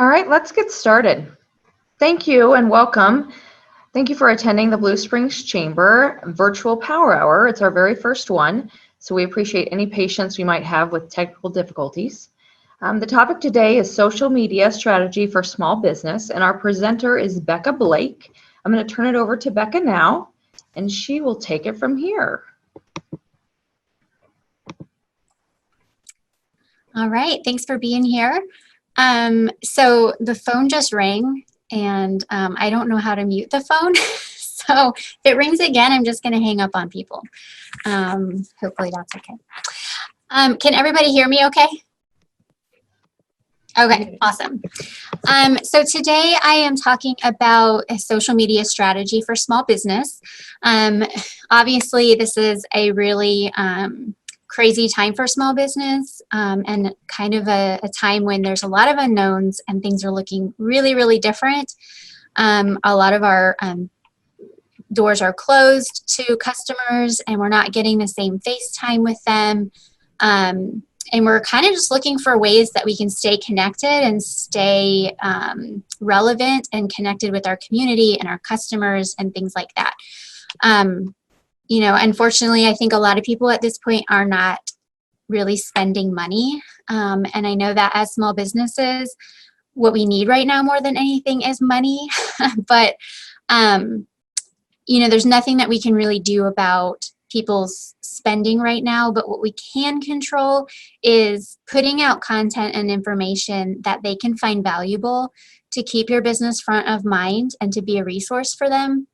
All right, let's get started. Thank you and welcome. Thank you for attending the Blue Springs Chamber Virtual Power Hour. It's our very first one, so we appreciate any patience we might have with technical difficulties. The topic today is social media strategy for small business, and our presenter is Becca Blake. I'm going to turn it over to Becca now, and she will take it from here. All right, thanks for being here. So the phone just rang, and I don't know how to mute the phone. So if it rings again, I'm just going to hang up on people. Hopefully that's okay. Can everybody hear me okay? Okay, awesome. So today I am talking about a social media strategy for small business. Obviously, this is a really crazy time for small business and kind of a time when there's a lot of unknowns and things are looking really, really different. A lot of our doors are closed to customers and we're not getting the same face time with them. And we're kind of just looking for ways that we can stay connected and stay relevant and connected with our community and our customers and things like that. You know, unfortunately, I think a lot of people at this point are not really spending money. And I know that as small businesses, what we need right now more than anything is money. But, you know, there's nothing that we can really do about people's spending right now. But what we can control is putting out content and information that they can find valuable to keep your business front of mind and to be a resource for them.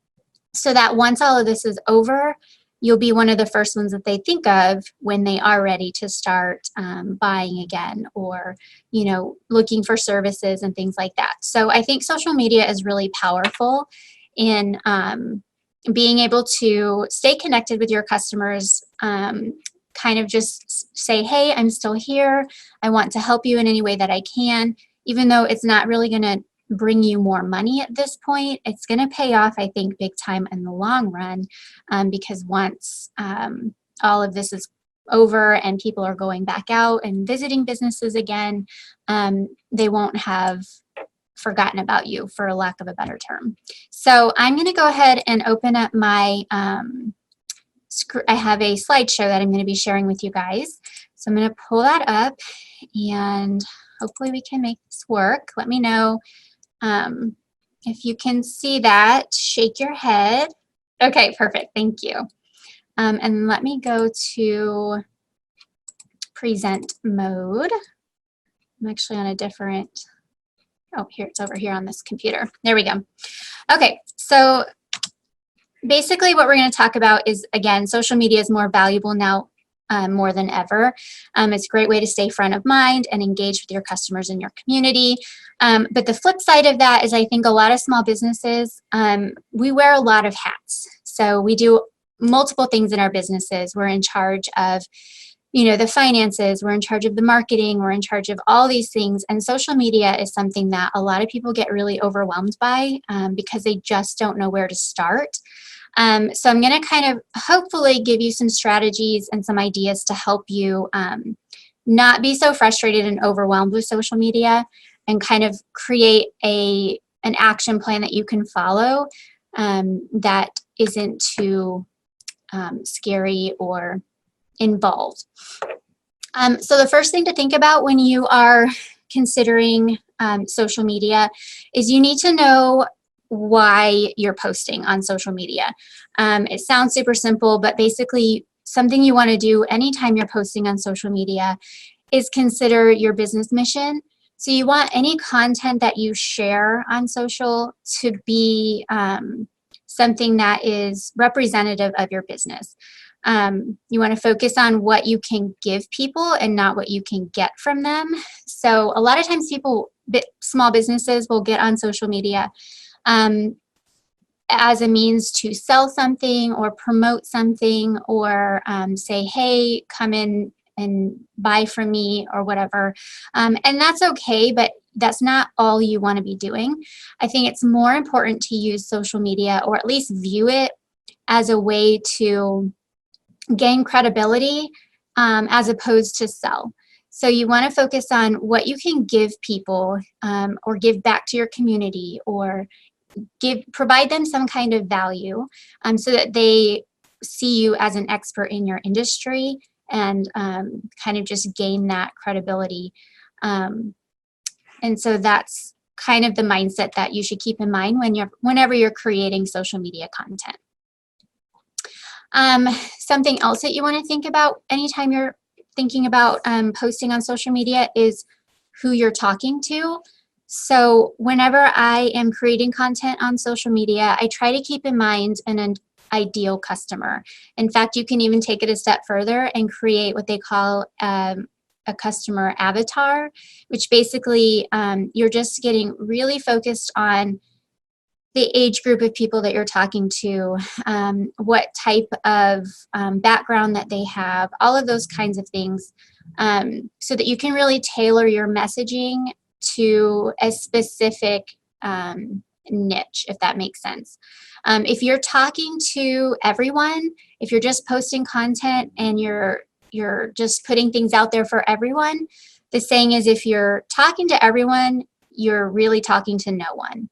So that once all of this is over, you'll be one of the first ones that they think of when they are ready to start buying again or, you know, looking for services and things like that. So I think social media is really powerful in being able to stay connected with your customers, kind of just say, hey, I'm still here. I want to help you in any way that I can, even though it's not really going to bring you more money at this point. It's going to pay off, I think, big time in the long run, because once all of this is over and people are going back out and visiting businesses again, they won't have forgotten about you, for a lack of a better term. So I'm going to go ahead and open up my, I have a slideshow that I'm going to be sharing with you guys. So I'm going to pull that up and hopefully we can make this work. Let me know if you can see that. Shake your head. Okay, perfect. Thank you. And let me go to present mode. I'm actually on a different, oh, here, it's over here on this computer. There we go. Okay, so basically what we're going to talk about is, again, social media is more valuable now more than ever. It's a great way to stay front of mind and engage with your customers and your community. But the flip side of that is I think a lot of small businesses, we wear a lot of hats. So we do multiple things in our businesses. We're in charge of, you know, the finances, we're in charge of the marketing, we're in charge of all these things. And social media is something that a lot of people get really overwhelmed by because they just don't know where to start. So I'm going to kind of hopefully give you some strategies and some ideas to help you not be so frustrated and overwhelmed with social media and kind of create an action plan that you can follow that isn't too scary or involved. So the first thing to think about when you are considering social media is you need to know why you're posting on social media. It sounds super simple, but basically something you want to do anytime you're posting on social media is consider your business mission. So you want any content that you share on social to be something that is representative of your business. You want to focus on what you can give people and not what you can get from them. So a lot of times small businesses will get on social media as a means to sell something or promote something or say, hey, come in and buy from me or whatever. And that's okay, but that's not all you want to be doing. I think it's more important to use social media, or at least view it as a way to gain credibility as opposed to sell. So you want to focus on what you can give people, or give back to your community, or provide them some kind of value, so that they see you as an expert in your industry, and kind of just gain that credibility. And so that's kind of the mindset that you should keep in mind whenever you're creating social media content. Something else that you want to think about anytime you're thinking about posting on social media is who you're talking to. So whenever I am creating content on social media, I try to keep in mind an ideal customer. In fact, you can even take it a step further and create what they call a customer avatar, which basically you're just getting really focused on the age group of people that you're talking to, what type of background that they have, all of those kinds of things, so that you can really tailor your messaging to a specific niche, if that makes sense. If you're talking to everyone, if you're just posting content and you're just putting things out there for everyone, the saying is, if you're talking to everyone, you're really talking to no one.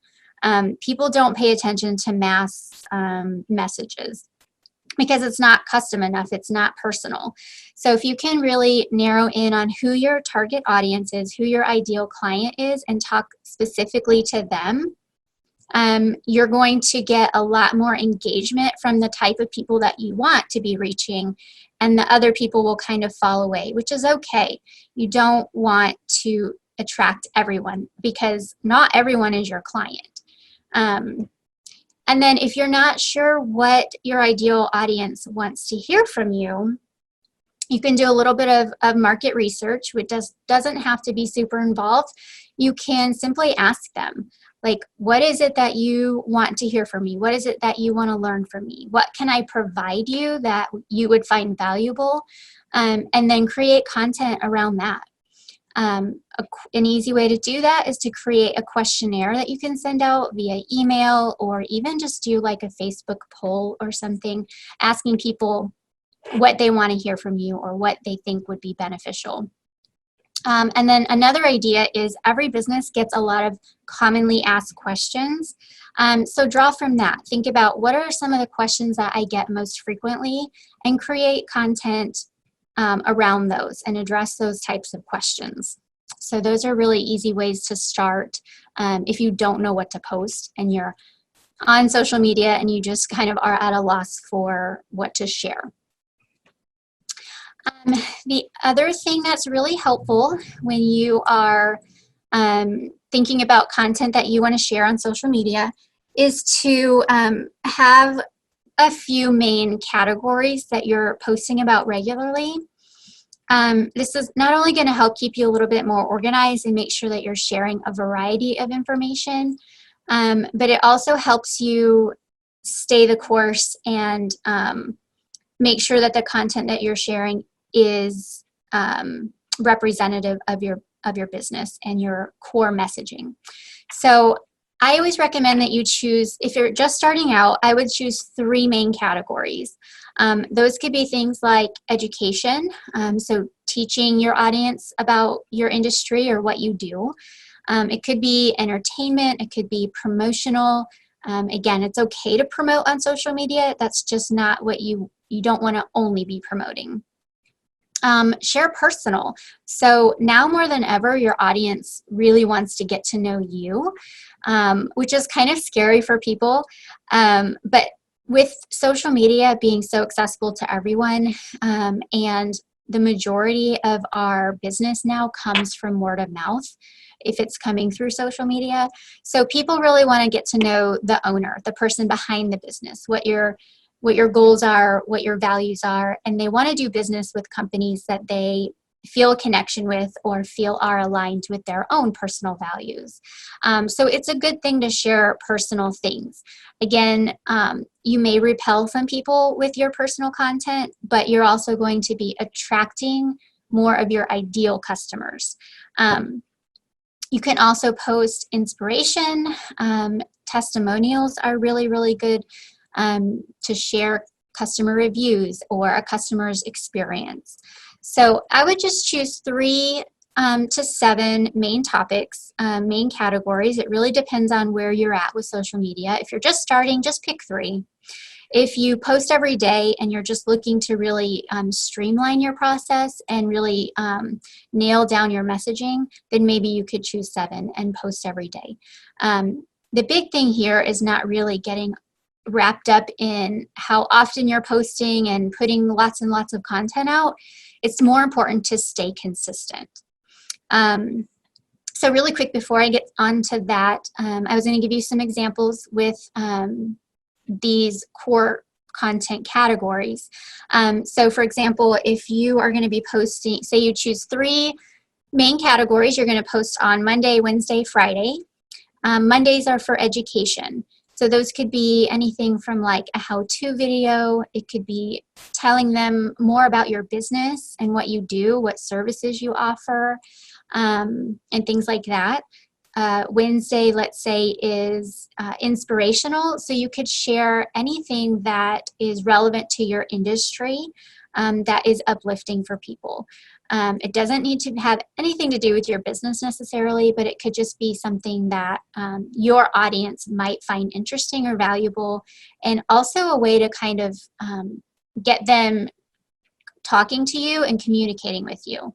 People don't pay attention to mass messages because it's not custom enough, it's not personal. So if you can really narrow in on who your target audience is, who your ideal client is, and talk specifically to them, you're going to get a lot more engagement from the type of people that you want to be reaching, and the other people will kind of fall away, which is okay. You don't want to attract everyone because not everyone is your client. And then if you're not sure what your ideal audience wants to hear from you, you can do a little bit of market research, which doesn't have to be super involved. You can simply ask them, like, what is it that you want to hear from me? What is it that you want to learn from me? What can I provide you that you would find valuable? And then create content around that. An easy way to do that is to create a questionnaire that you can send out via email, or even just do like a Facebook poll or something, asking people what they want to hear from you or what they think would be beneficial. And then another idea is every business gets a lot of commonly asked questions. So draw from that. Think about what are some of the questions that I get most frequently, and create content around those and address those types of questions. So those are really easy ways to start if you don't know what to post and you're on social media and you just kind of are at a loss for what to share. The other thing that's really helpful when you are thinking about content that you want to share on social media is to have a few main categories that you're posting about regularly. This is not only going to help keep you a little bit more organized and make sure that you're sharing a variety of information, but it also helps you stay the course and make sure that the content that you're sharing is representative of your business and your core messaging. So I always recommend that you choose, if you're just starting out, I would choose 3 main categories. Those could be things like education, so teaching your audience about your industry or what you do. It could be entertainment, it could be promotional. Again, it's okay to promote on social media. That's just not what you don't want to only be promoting. Share personal. So now more than ever, your audience really wants to get to know you, which is kind of scary for people. But with social media being so accessible to everyone, and the majority of our business now comes from word of mouth, if it's coming through social media. So people really want to get to know the owner, the person behind the business, what your goals are, what your values are, and they want to do business with companies that they feel a connection with or feel are aligned with their own personal values. So it's a good thing to share personal things. Again, you may repel some people with your personal content, but you're also going to be attracting more of your ideal customers. You can also post inspiration. Testimonials are really, really good to share customer reviews or a customer's experience. So I would just choose 3 to 7 main topics, main categories. It really depends on where you're at with social media. If you're just starting, just pick 3. If you post every day and you're just looking to really streamline your process and really nail down your messaging, then maybe you could choose 7 and post every day. The big thing here is not really getting wrapped up in how often you're posting and putting lots and lots of content out. It's more important to stay consistent. So really quick before I get onto that, I was going to give you some examples with these core content categories. So for example, if you are going to be posting, say you choose 3 main categories you're going to post on Monday, Wednesday, Friday. Mondays are for education. So those could be anything from like a how-to video. It could be telling them more about your business and what you do, what services you offer, and things like that. Wednesday, let's say, is inspirational. So you could share anything that is relevant to your industry that is uplifting for people. It doesn't need to have anything to do with your business necessarily, but it could just be something that your audience might find interesting or valuable, and also a way to kind of get them talking to you and communicating with you.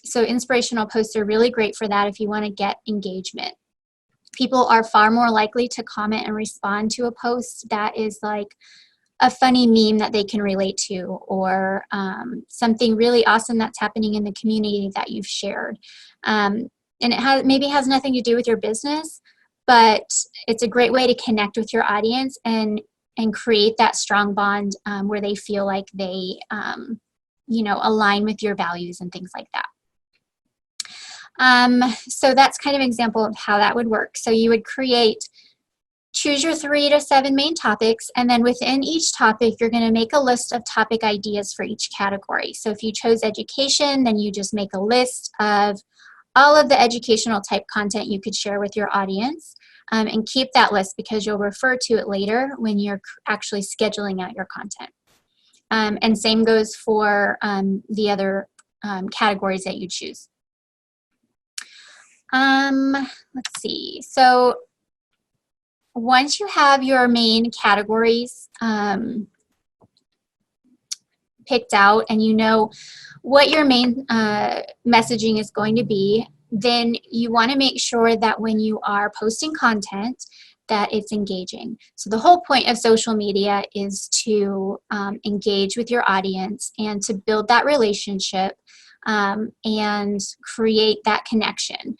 So inspirational posts are really great for that if you want to get engagement. People are far more likely to comment and respond to a post that is like a funny meme that they can relate to, or something really awesome that's happening in the community that you've shared. And it maybe has nothing to do with your business, but it's a great way to connect with your audience and create that strong bond where they feel like they align with your values and things like that. So that's kind of an example of how that would work. So you would choose your 3 to 7 main topics, and then within each topic, you're going to make a list of topic ideas for each category. So if you chose education, then you just make a list of all of the educational type content you could share with your audience, and keep that list because you'll refer to it later when you're actually scheduling out your content. And same goes for the other categories that you choose. Let's see. So once you have your main categories picked out and you know what your main messaging is going to be, then you want to make sure that when you are posting content that it's engaging. So the whole point of social media is to engage with your audience and to build that relationship and create that connection.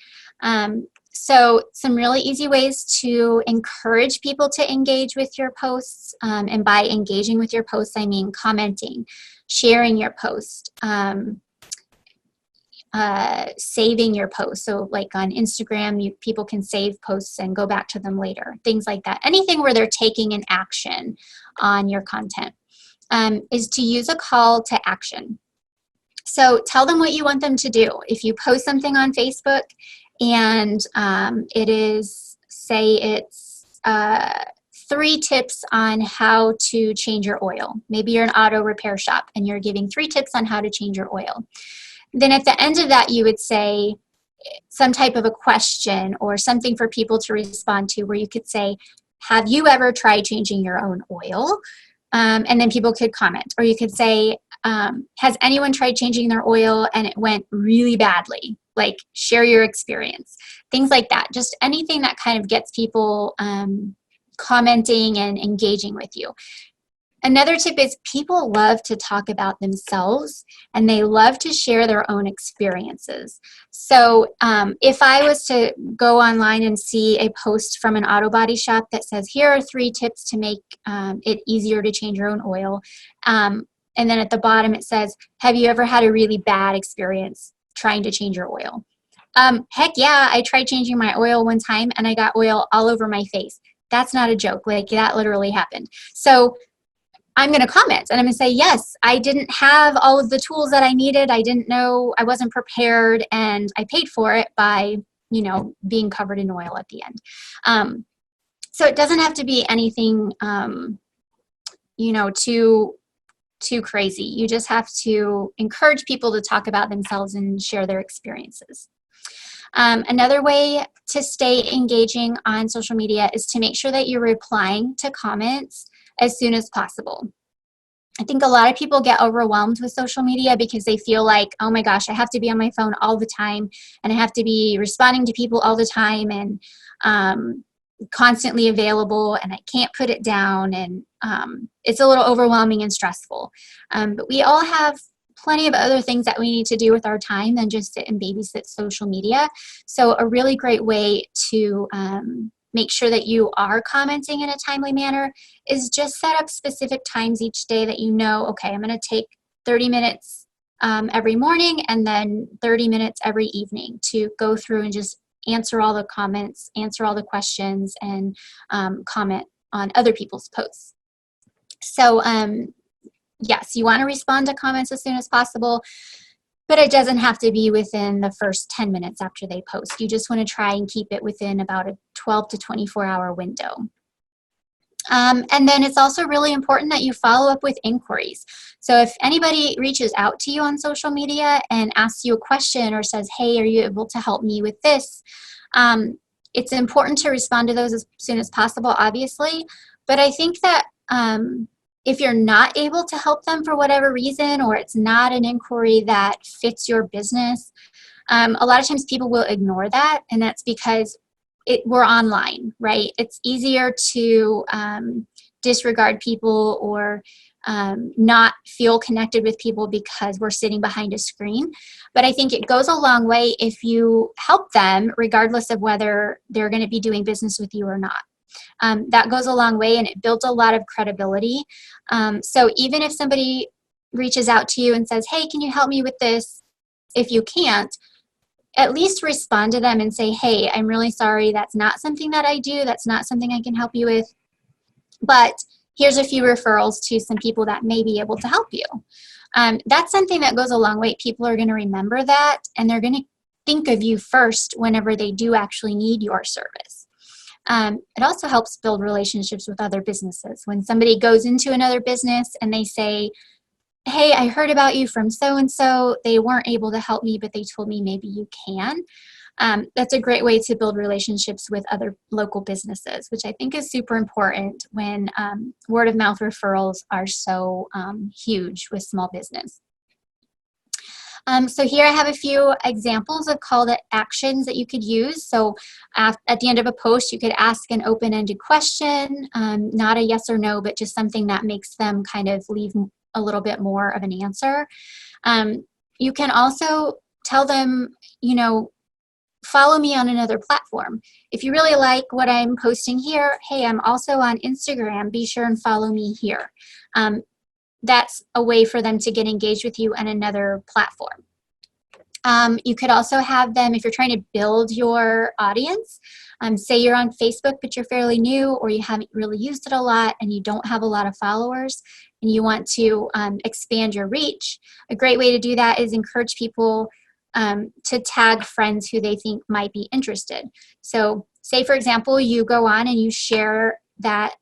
So some really easy ways to encourage people to engage with your posts, and by engaging with your posts, I mean commenting, sharing your post, saving your post. So like on Instagram, people can save posts and go back to them later, things like that. Anything where they're taking an action on your content, is to use a call to action. So tell them what you want them to do. If you post something on Facebook and it is, say it's 3 tips on how to change your oil. Maybe you're an auto repair shop and you're giving 3 tips on how to change your oil. Then at the end of that, you would say some type of a question or something for people to respond to, where you could say, have you ever tried changing your own oil? And then people could comment. Or you could say, has anyone tried changing their oil and it went really badly? Like, share your experience. Things like that. Just anything that kind of gets people commenting and engaging with you. Another tip is people love to talk about themselves and they love to share their own experiences. So if I was to go online and see a post from an auto body shop that says, here are 3 tips to make it easier to change your own oil. And then at the bottom it says, have you ever had a really bad experience trying to change your oil? Heck yeah, I tried changing my oil one time and I got oil all over my face. That's not a joke. Like, that literally happened. So I'm going to comment and I'm going to say, yes, I didn't have all of the tools that I needed. I didn't know, I wasn't prepared, and I paid for it by, being covered in oil at the end. So it doesn't have to be anything, too too crazy. You just have to encourage people to talk about themselves and share their experiences. Another way to stay engaging on social media is to make sure that you're replying to comments as soon as possible. I think a lot of people get overwhelmed with social media because they feel like, oh my gosh, I have to be on my phone all the time, and I have to be responding to people all the time, and constantly available, and I can't put it down, and it's a little overwhelming and stressful. But we all have plenty of other things that we need to do with our time than just sit and babysit social media. So a really great way to make sure that you are commenting in a timely manner is just set up specific times each day that you know, okay, I'm going to take 30 minutes every morning and then 30 minutes every evening to go through and just answer all the comments, answer all the questions, and comment on other people's posts. So yes, you want to respond to comments as soon as possible, but it doesn't have to be within the first 10 minutes after they post. You just want to try and keep it within about a 12 to 24 hour window. And then it's also really important that you follow up with inquiries. So if anybody reaches out to you on social media and asks you a question or says, hey, are you able to help me with this? It's important to respond to those as soon as possible, obviously. But I think that if you're not able to help them for whatever reason, or it's not an inquiry that fits your business, a lot of times people will ignore that, and that's because we're online, right? It's easier to disregard people or not feel connected with people because we're sitting behind a screen. But I think it goes a long way if you help them, regardless of whether they're going to be doing business with you or not. That goes a long way, and it builds a lot of credibility. So even if somebody reaches out to you and says, hey, can you help me with this? If you can't, at least respond to them and say, hey, I'm really sorry. That's not something that I do. That's not something I can help you with. But here's a few referrals to some people that may be able to help you. That's something that goes a long way. People are going to remember that, and they're going to think of you first whenever they do actually need your service. It also helps build relationships with other businesses. When somebody goes into another business and they say, hey, I heard about you from so-and-so. They weren't able to help me, but they told me maybe you can. That's a great way to build relationships with other local businesses, which I think is super important when word of mouth referrals are so huge with small business. So here I have a few examples of call to actions that you could use. So at the end of a post, you could ask an open-ended question, not a yes or no, but just something that makes them kind of leave a little bit more of an answer. You can also tell them, you know, follow me on another platform. If you really like what I'm posting here, hey, I'm also on Instagram. Be sure and follow me here. That's a way for them to get engaged with you on another platform. You could also have them, if you're trying to build your audience, say you're on Facebook, but you're fairly new, or you haven't really used it a lot and you don't have a lot of followers, and you want to expand your reach. A great way to do that is encourage people to tag friends who they think might be interested. So say, for example, you go on and you share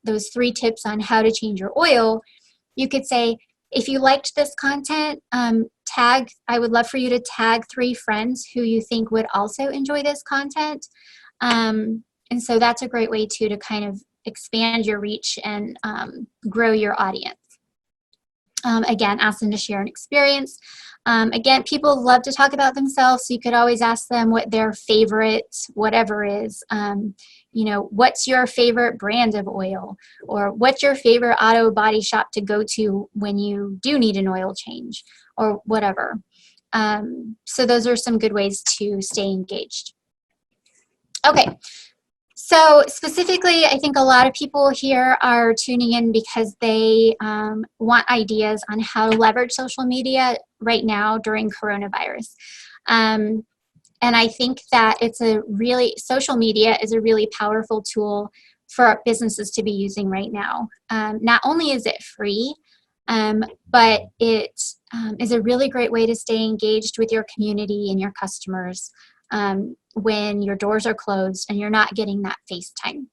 those 3 tips on how to change your oil. You could say, if you liked this content, I would love for you to tag 3 friends who you think would also enjoy this content. And so that's a great way too to kind of expand your reach and grow your audience. Again, ask them to share an experience. Again, people love to talk about themselves, so you could always ask them what their favorite whatever is. You know, what's your favorite brand of oil? Or what's your favorite auto body shop to go to when you do need an oil change? Or whatever. So those are some good ways to stay engaged. Okay. So specifically, I think a lot of people here are tuning in because they want ideas on how to leverage social media right now during coronavirus. And I think that social media is a really powerful tool for businesses to be using right now. Not only is it free, but it is a really great way to stay engaged with your community and your customers when your doors are closed and you're not getting that face time.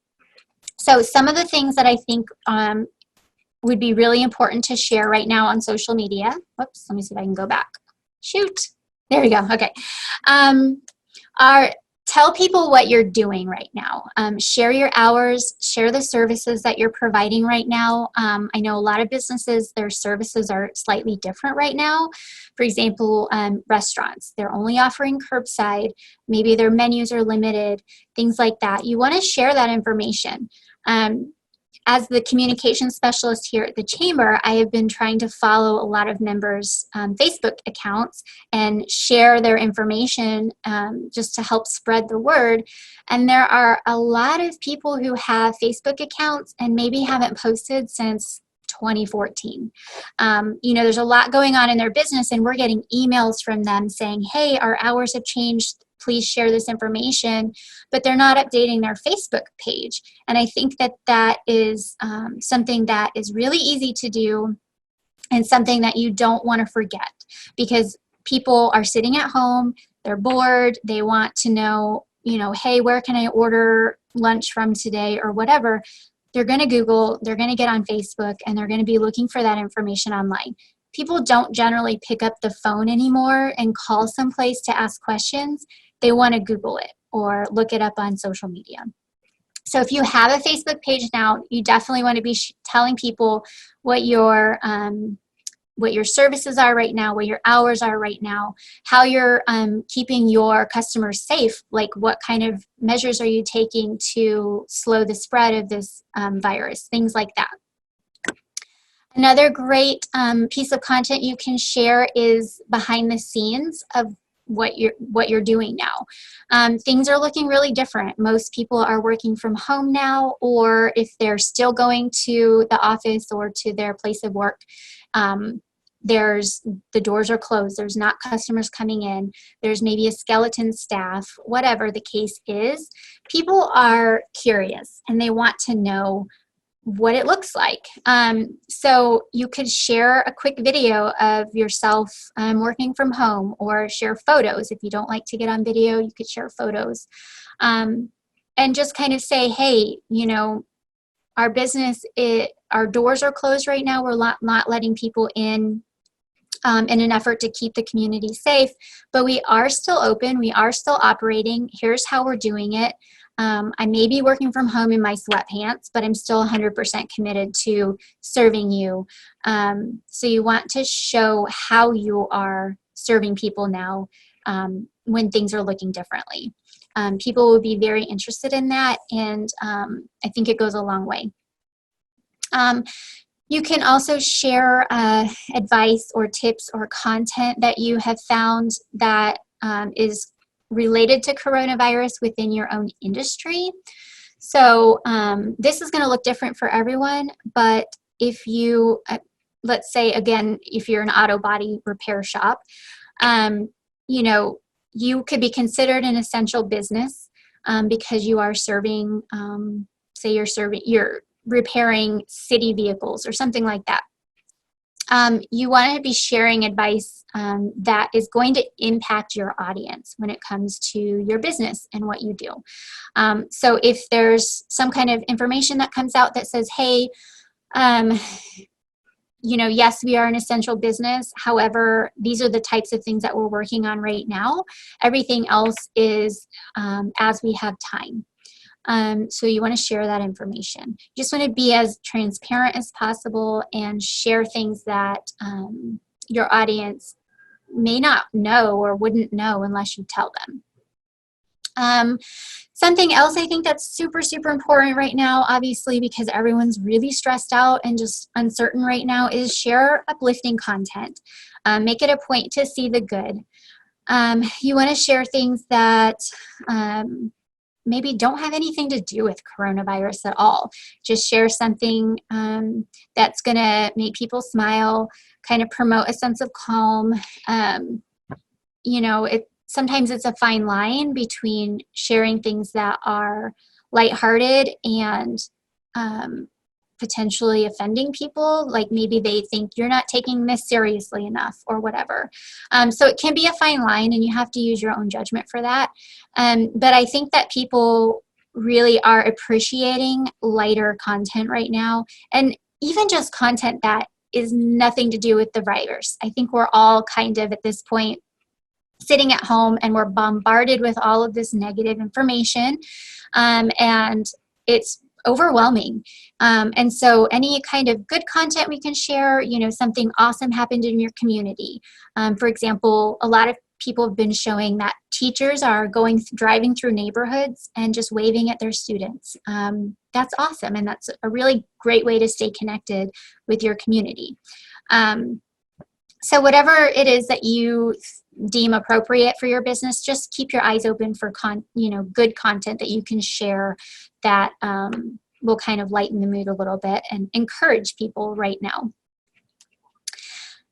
So some of the things that I think would be really important to share right now on social media. Whoops, let me see if I can go back. Shoot, there we go. Okay. Tell people what you're doing right now. Share your hours, share the services that you're providing right now. I know a lot of businesses, their services are slightly different right now. For example, restaurants, they're only offering curbside. Maybe their menus are limited, things like that. You want to share that information. As the communication specialist here at the Chamber, I have been trying to follow a lot of members' Facebook accounts and share their information just to help spread the word. And there are a lot of people who have Facebook accounts and maybe haven't posted since 2014. There's a lot going on in their business, and we're getting emails from them saying, hey, our hours have changed. Please share this information, but they're not updating their Facebook page. And I think that is something that is really easy to do and something that you don't want to forget, because people are sitting at home, they're bored, they want to know, hey, where can I order lunch from today or whatever. They're going to Google, they're going to get on Facebook, and they're going to be looking for that information online. People don't generally pick up the phone anymore and call someplace to ask questions. They want to Google it or look it up on social media. So if you have a Facebook page now, you definitely want to be telling people what your services are right now, what your hours are right now, how you're keeping your customers safe, like what kind of measures are you taking to slow the spread of this virus, things like that. Another great piece of content you can share is behind the scenes of what you're doing now. Things are looking really different. Most people are working from home now, or if they're still going to the office or to their place of work, the doors are closed. There's not customers coming in. There's maybe a skeleton staff, whatever the case is. People are curious and they want to know what it looks like. So you could share a quick video of yourself working from home, or share photos. If you don't like to get on video, you could share photos. And just kind of say, hey, our business, our doors are closed right now. We're not letting people in an effort to keep the community safe, but we are still open. We are still operating. Here's how we're doing it. I may be working from home in my sweatpants, but I'm still 100% committed to serving you. So you want to show how you are serving people now when things are looking differently. People will be very interested in that, and I think it goes a long way. You can also share advice or tips or content that you have found that is related to coronavirus within your own industry. So this is going to look different for everyone, but if you, let's say again, if you're an auto body repair shop, you could be considered an essential business because you are serving, you're repairing city vehicles or something like that. You want to be sharing advice that is going to impact your audience when it comes to your business and what you do. So if there's some kind of information that comes out that says, hey, yes, we are an essential business. However, these are the types of things that we're working on right now. Everything else is as we have time. So you want to share that information. You just want to be as transparent as possible and share things that your audience may not know or wouldn't know unless you tell them. Something else I think that's super, super important right now, obviously, because everyone's really stressed out and just uncertain right now, is share uplifting content. Make it a point to see the good. You want to share things that maybe don't have anything to do with coronavirus at all. Just share something that's going to make people smile, kind of promote a sense of calm. Sometimes it's a fine line between sharing things that are lighthearted and potentially offending people, like maybe they think you're not taking this seriously enough or whatever. So it can be a fine line, and you have to use your own judgment for that. But I think that people really are appreciating lighter content right now. And even just content that is nothing to do with the virus. I think we're all kind of at this point sitting at home and we're bombarded with all of this negative information, and it's overwhelming. And so any kind of good content we can share, something awesome happened in your community. For example, a lot of people have been showing that teachers are driving through neighborhoods and just waving at their students. That's awesome, and that's a really great way to stay connected with your community. So whatever it is that you deem appropriate for your business, just keep your eyes open for good content that you can share that will kind of lighten the mood a little bit and encourage people right now.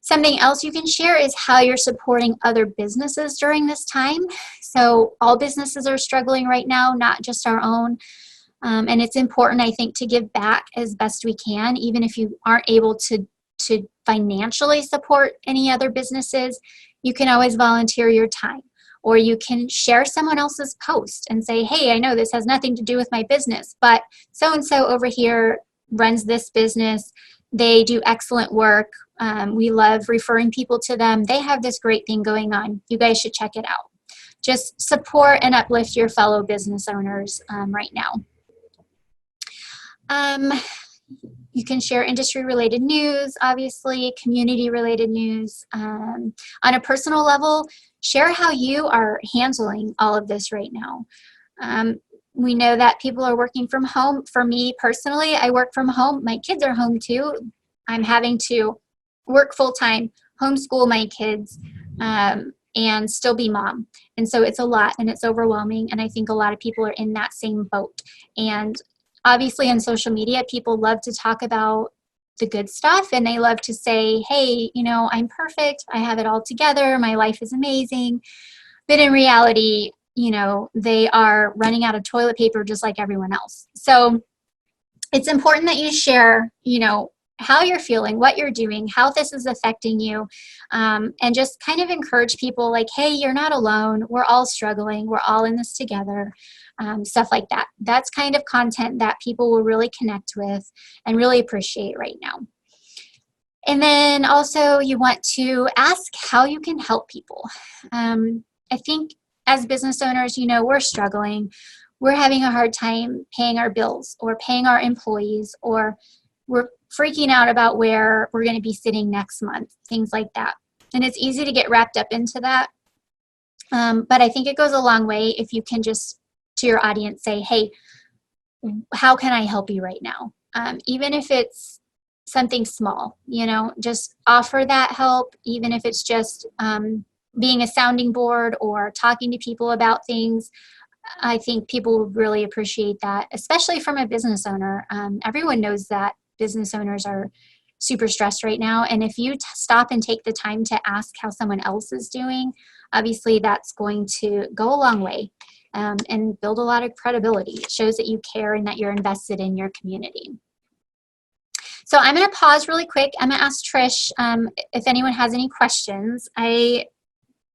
Something else you can share is how you're supporting other businesses during this time. So all businesses are struggling right now, not just our own. And it's important, I think, to give back as best we can, even if you aren't able to financially support any other businesses. You can always volunteer your time, or you can share someone else's post and say, hey, I know this has nothing to do with my business, but so-and-so over here runs this business. They do excellent work. We love referring people to them. They have this great thing going on. You guys should check it out. Just support and uplift your fellow business owners right now. You can share industry-related news, obviously, community-related news. On a personal level, share how you are handling all of this right now. We know that people are working from home. For me personally, I work from home. My kids are home too. I'm having to work full-time, homeschool my kids, and still be mom. And so it's a lot and it's overwhelming. And I think a lot of people are in that same boat. And obviously on social media, people love to talk about the good stuff and they love to say, hey, I'm perfect. I have it all together. My life is amazing. But in reality, they are running out of toilet paper just like everyone else. So it's important that you share, how you're feeling, what you're doing, how this is affecting you, and just kind of encourage people like, hey, you're not alone. We're all struggling. We're all in this together, stuff like that. That's kind of content that people will really connect with and really appreciate right now. And then also you want to ask how you can help people. I think as business owners, we're struggling. We're having a hard time paying our bills or paying our employees, or we're freaking out about where we're going to be sitting next month, things like that. And it's easy to get wrapped up into that. But I think it goes a long way if you can just, to your audience, say, hey, how can I help you right now? Even if it's something small, just offer that help, even if it's just being a sounding board or talking to people about things. I think people will really appreciate that, especially from a business owner. Everyone knows that business owners are super stressed right now. And if you stop and take the time to ask how someone else is doing, obviously that's going to go a long way and build a lot of credibility. It shows that you care and that you're invested in your community. So I'm going to pause really quick. I'm going to ask Trish if anyone has any questions.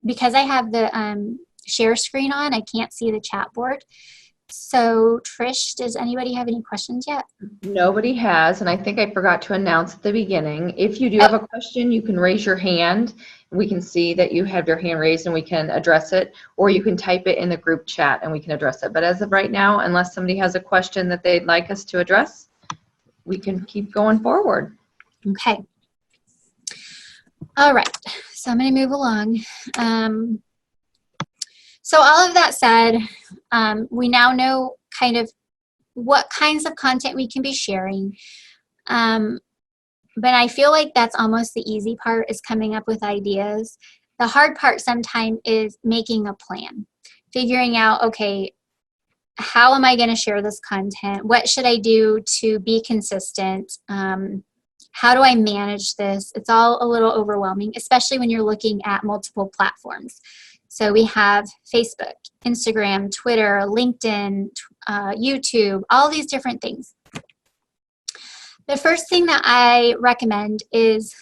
Because I have the share screen on, I can't see the chat board. So Trish, does anybody have any questions yet? Nobody has, and I think I forgot to announce at the beginning. If you do have a question, you can raise your hand. We can see that you have your hand raised and we can address it, or you can type it in the group chat and we can address it. But as of right now, unless somebody has a question that they'd like us to address, we can keep going forward. Okay. All right, so I'm going to move along. So all of that said, we now know kind of what kinds of content we can be sharing. But I feel like that's almost the easy part, is coming up with ideas. The hard part sometimes is making a plan, figuring out, okay, how am I going to share this content? What should I do to be consistent? How do I manage this? It's all a little overwhelming, especially when you're looking at multiple platforms. So we have Facebook, Instagram, Twitter, LinkedIn, YouTube, all these different things. The first thing that I recommend is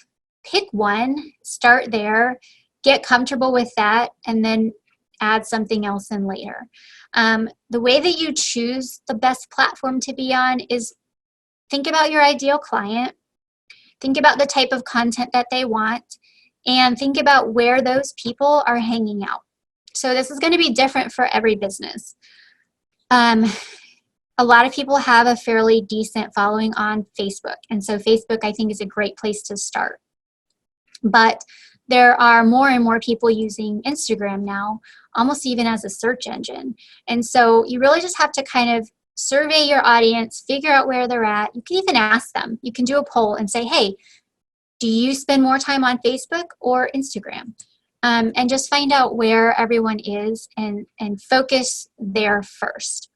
pick one, start there, get comfortable with that, and then add something else in later. The way that you choose the best platform to be on is think about your ideal client, think about the type of content that they want, and think about where those people are hanging out. So this is going to be different for every business. A lot of people have a fairly decent following on Facebook, and so Facebook, I think, is a great place to start. But there are more and more people using Instagram now, almost even as a search engine. And so you really just have to kind of survey your audience, figure out where they're at. You can even ask them. You can do a poll and say, hey, do you spend more time on Facebook or Instagram? And just find out where everyone is and focus there first.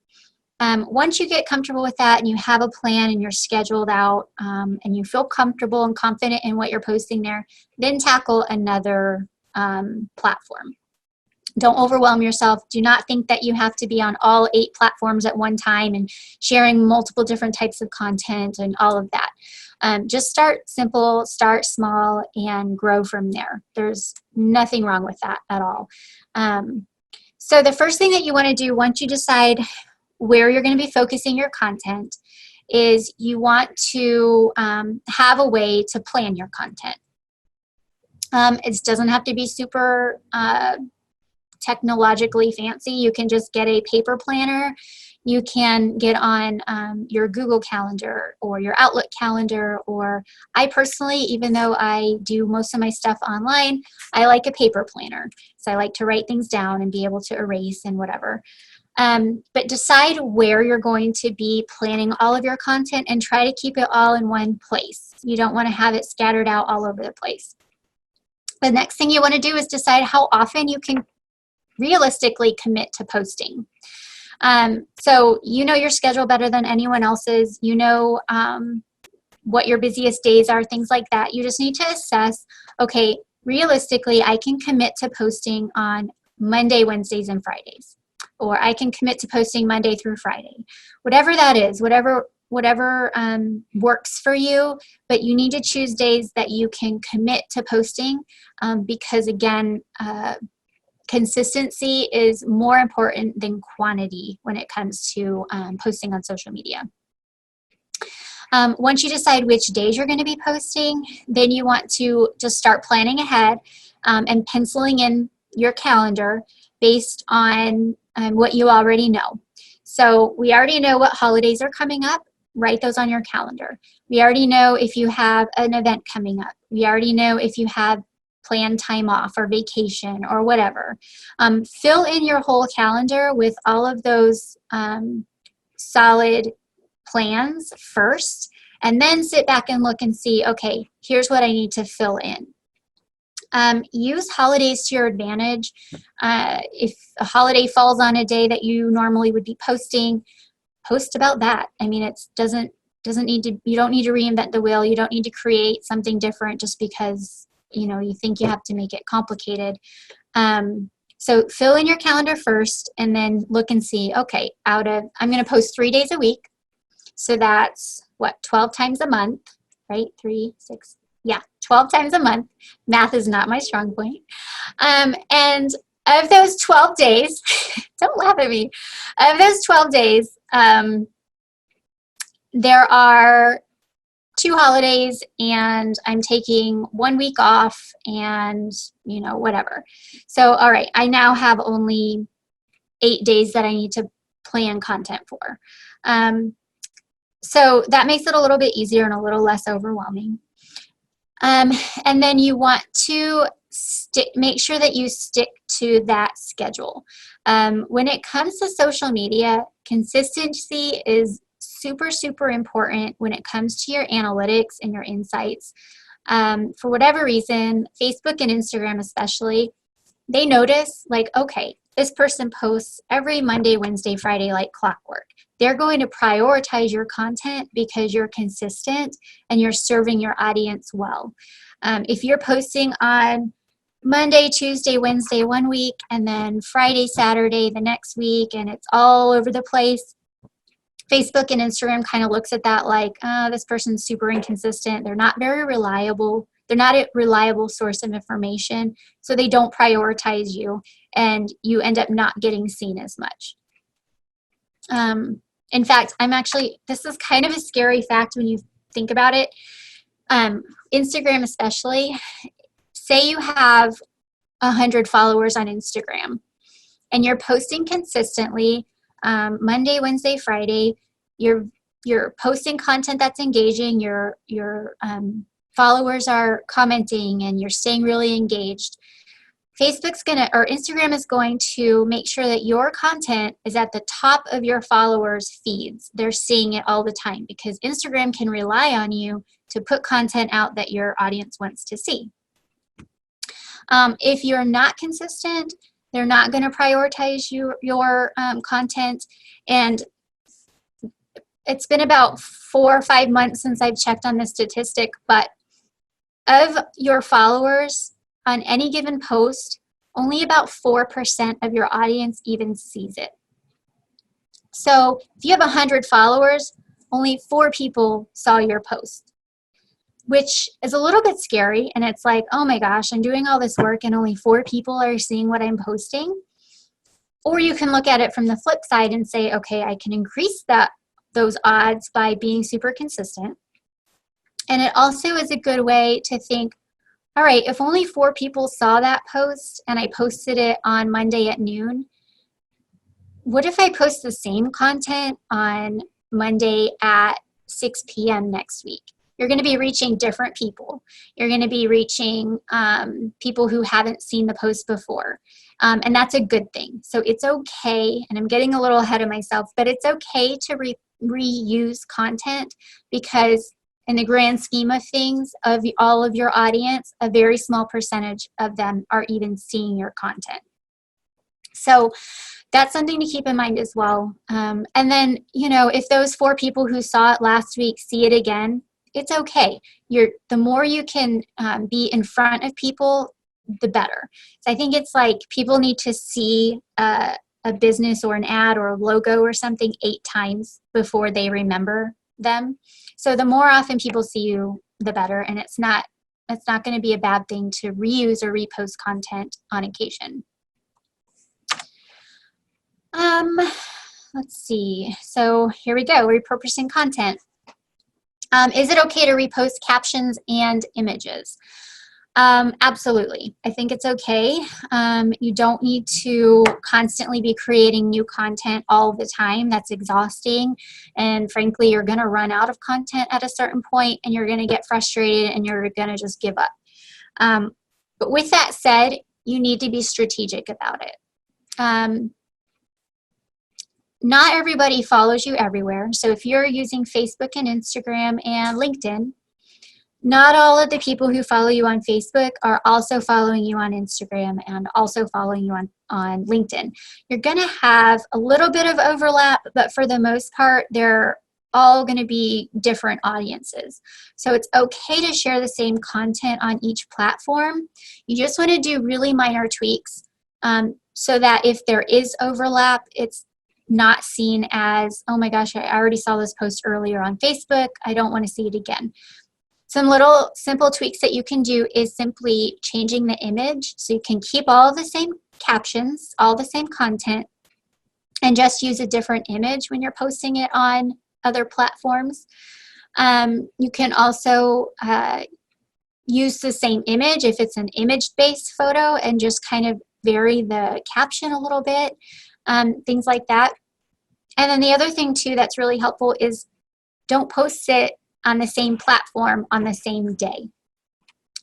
Once you get comfortable with that and you have a plan and you're scheduled out and you feel comfortable and confident in what you're posting there, then tackle another platform. Don't overwhelm yourself. Do not think that you have to be on all 8 platforms at one time and sharing multiple different types of content and all of that. Just start simple, start small, and grow from there. There's nothing wrong with that at all. So the first thing that you want to do once you decide where you're going to be focusing your content is you want to have a way to plan your content. It doesn't have to be super technologically fancy. You can just get a paper planner. You can get on your Google Calendar or your Outlook calendar, or I personally, even though I do most of my stuff online, I like a paper planner. So I like to write things down and be able to erase and whatever. But decide where you're going to be planning all of your content and try to keep it all in one place. You don't want to have it scattered out all over the place. The next thing you want to do is decide how often you can realistically commit to posting. So you know your schedule better than anyone else's. You know what your busiest days are, things like that. You just need to assess, okay, realistically, I can commit to posting on Monday, Wednesdays, and Fridays. Or I can commit to posting Monday through Friday. Whatever that is, whatever works for you, but you need to choose days that you can commit to posting because, again, consistency is more important than quantity when it comes to posting on social media. Once you decide which days you're going to be posting, then you want to just start planning ahead and penciling in your calendar based on what you already know. So we already know what holidays are coming up. Write those on your calendar. We already know if you have an event coming up. We already know if you have planned time off or vacation or whatever. Fill in your whole calendar with all of those solid plans first, and then sit back and look and see, okay, here's what I need to fill in. Use holidays to your advantage. If a holiday falls on a day that you normally would be posting, post about that. I mean, it doesn't need to. You don't need to reinvent the wheel. You don't need to create something different just because you think you have to make it complicated. So fill in your calendar first, and then look and see. Okay, I'm going to post 3 days a week, so that's 12 times a month, right? 3, 6. Yeah, 12 times a month. Math is not my strong point. And of those 12 days, don't laugh at me. Of those 12 days, there are 2 holidays, and I'm taking 1 week off and, whatever. So, all right, I now have only 8 days that I need to plan content for. So that makes it a little bit easier and a little less overwhelming. And then you want to make sure that you stick to that schedule. When it comes to social media, consistency is super, super important when it comes to your analytics and your insights. For whatever reason, Facebook and Instagram especially, they notice okay, this person posts every Monday, Wednesday, Friday like clockwork. They're going to prioritize your content because you're consistent and you're serving your audience well. If you're posting on Monday, Tuesday, Wednesday 1 week, and then Friday, Saturday the next week, and it's all over the place, Facebook and Instagram kind of looks at that like, this person's super inconsistent. They're not very reliable. They're not a reliable source of information, so they don't prioritize you, and you end up not getting seen as much. In fact, this is kind of a scary fact when you think about it. Instagram especially, say you have 100 followers on Instagram and you're posting consistently Monday, Wednesday, Friday, you're posting content that's engaging, your followers are commenting and you're staying really engaged. Instagram is going to make sure that your content is at the top of your followers' feeds. They're seeing it all the time because Instagram can rely on you to put content out that your audience wants to see. If you're not consistent, they're not going to prioritize your content. And it's been about 4 or 5 months since I've checked on this statistic, but of your followers on any given post, only about 4% of your audience even sees it. So if you have 100 followers, only 4 people saw your post, which is a little bit scary. And it's like, oh my gosh, I'm doing all this work and only 4 people are seeing what I'm posting. Or you can look at it from the flip side and say, okay, I can increase those odds by being super consistent. And it also is a good way to think, all right, if only 4 people saw that post and I posted it on Monday at noon, what if I post the same content on Monday at 6 p.m. next week? You're going to be reaching different people. You're going to be reaching people who haven't seen the post before. And that's a good thing. So it's okay, and I'm getting a little ahead of myself, but it's okay to reuse content because in the grand scheme of things, of all of your audience, a very small percentage of them are even seeing your content. So that's something to keep in mind as well. And then, if those 4 people who saw it last week see it again, it's okay. The more you can be in front of people, the better. So I think it's like people need to see a business or an ad or a logo or something 8 times before they remember them. So the more often people see you, the better. And it's not going to be a bad thing to reuse or repost content on occasion. Let's see. So here we go. Repurposing content. Is it okay to repost captions and images? Absolutely. I think it's okay. You don't need to constantly be creating new content all the time. That's exhausting. And frankly, you're going to run out of content at a certain point and you're going to get frustrated and you're going to just give up. But with that said, you need to be strategic about it. Not everybody follows you everywhere. So if you're using Facebook and Instagram and LinkedIn, not all of the people who follow you on Facebook are also following you on Instagram and also following you on LinkedIn. You're going to have a little bit of overlap, but for the most part, they're all going to be different audiences. So it's okay to share the same content on each platform. You just want to do really minor tweaks so that if there is overlap, it's not seen as, oh my gosh, I already saw this post earlier on Facebook. I don't want to see it again. Some little simple tweaks that you can do is simply changing the image. So you can keep all the same captions, all the same content, and just use a different image when you're posting it on other platforms. You can also use the same image if it's an image-based photo and just kind of vary the caption a little bit, things like that. And then the other thing too that's really helpful is don't post it on the same platform on the same day.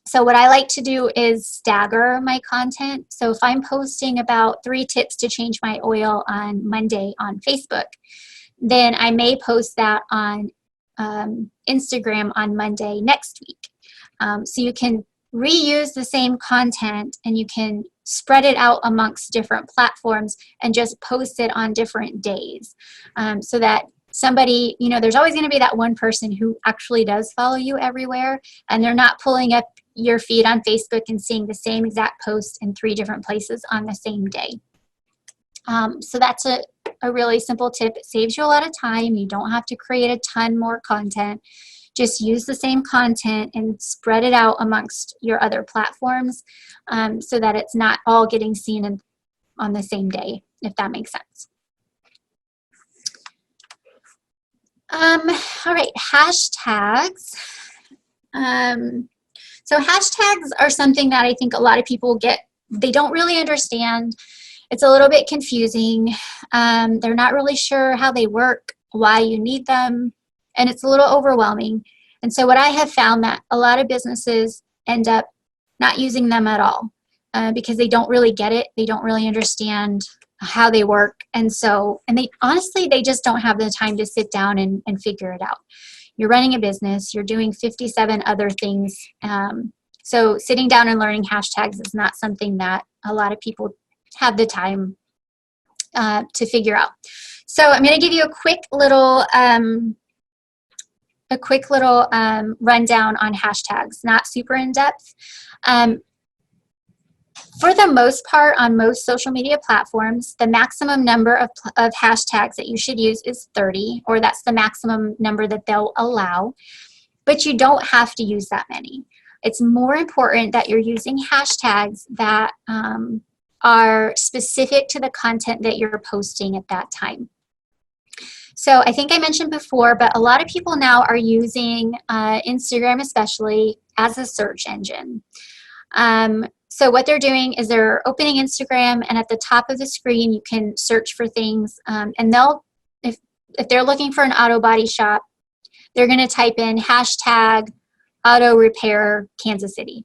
So what I like to do is stagger my content. So if I'm posting about 3 tips to change my oil on Monday on Facebook, then I may post that on Instagram on Monday next week. So you can reuse the same content and you can spread it out amongst different platforms and just post it on different days so that somebody, there's always going to be that one person who actually does follow you everywhere and they're not pulling up your feed on Facebook and seeing the same exact post in 3 different places on the same day. So that's a really simple tip. It saves you a lot of time. You don't have to create a ton more content. Just use the same content and spread it out amongst your other platforms so that it's not all getting seen on the same day, if that makes sense. All right, hashtags. So hashtags are something that I think a lot of people they don't really understand. It's a little bit confusing. They're not really sure how they work, why you need them, and it's a little overwhelming. And so what I have found that a lot of businesses end up not using them at all because they don't really get it. They don't really understand how they work. And they honestly, they just don't have the time to sit down and figure it out. You're running a business, you're doing 57 other things. So sitting down and learning hashtags is not something that a lot of people have the time to figure out. So I'm going to give you a quick little rundown on hashtags, not super in depth. For the most part, on most social media platforms, the maximum number of hashtags that you should use is 30, or that's the maximum number that they'll allow. But you don't have to use that many. It's more important that you're using hashtags that are specific to the content that you're posting at that time. So I think I mentioned before, but a lot of people now are using Instagram especially as a search engine. So what they're doing is they're opening Instagram, and at the top of the screen you can search for things, and if they're looking for an auto body shop, they're going to type in hashtag auto repair Kansas City.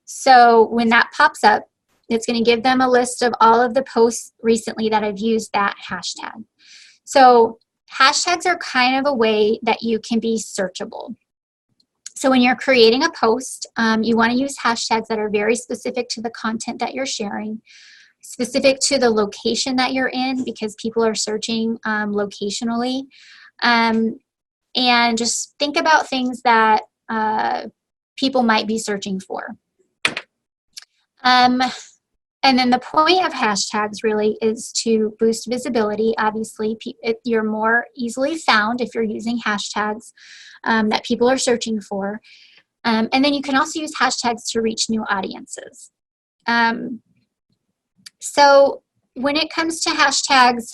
So when that pops up, it's going to give them a list of all of the posts recently that have used that hashtag. So hashtags are kind of a way that you can be searchable. So when you're creating a post, you want to use hashtags that are very specific to the content that you're sharing, specific to the location that you're in, because people are searching locationally. And just think about things that people might be searching for. And then the point of hashtags really is to boost visibility. Obviously, you're more easily found if you're using hashtags that people are searching for. And then you can also use hashtags to reach new audiences. So when it comes to hashtags,